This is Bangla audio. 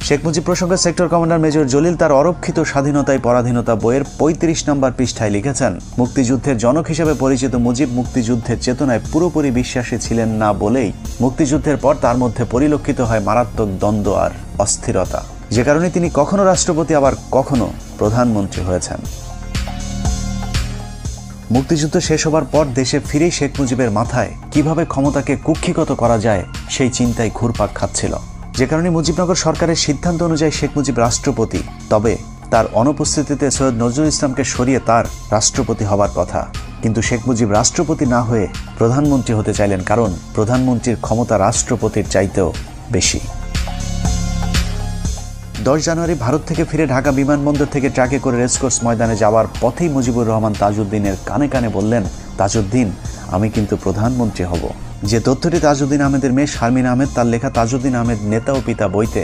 শেখ মুজিব প্রসঙ্গে সেক্টর কমান্ডার মেজর জলিল তার অরক্ষিত স্বাধীনতায় পরাধীনতা বইয়ের ৩৫ নম্বর পৃষ্ঠায় লিখেছেন, মুক্তিযুদ্ধের জনক হিসেবে পরিচিত মুজিব মুক্তিযুদ্ধের চেতনায় পুরোপুরি বিশ্বাসী ছিলেন না বলেই মুক্তিযুদ্ধের পর তার মধ্যে পরিলক্ষিত হয় মারাত্মক দ্বন্দ্ব আর অস্থিরতা, যে কারণে তিনি কখনো রাষ্ট্রপতি আবার কখনো প্রধানমন্ত্রী হয়েছেন। মুক্তিযুদ্ধ শেষ হবার পর দেশে ফিরেই শেখ মুজিবের মাথায় কিভাবে ক্ষমতাকে কুক্ষিগত করা যায় সেই চিন্তায় ঘুরপাক খাচ্ছিল, যে কারণে মুজিবনগর সরকারের সিদ্ধান্ত অনুযায়ী শেখ মুজিব রাষ্ট্রপতি। তবে তার অনুপস্থিতিতে সৈয়দ নজরুল ইসলামকে সরিয়ে তার রাষ্ট্রপতি হবার কথা, কিন্তু শেখ মুজিব রাষ্ট্রপতি না হয়ে প্রধানমন্ত্রী হতে চাইলেন, কারণ প্রধানমন্ত্রীর ক্ষমতা রাষ্ট্রপতির চাইতেও বেশি। 10 জানুয়ারি ভারত থেকে ফিরে ঢাকা বিমানবন্দর থেকে ট্রাকে করে রেসকোর্স ময়দানে যাওয়ার পথেই মুজিবুর রহমান তাজউদ্দিনের কানে কানে বললেন, তাজউদ্দিন, আমি কিন্তু প্রধানমন্ত্রী হব। যে তথ্যটি তাজউদ্দিন আহমেদের মেয়ে শারমিন আহমেদ তার লেখা তাজউদ্দিন আহমেদ নেতা ও পিতা বইতে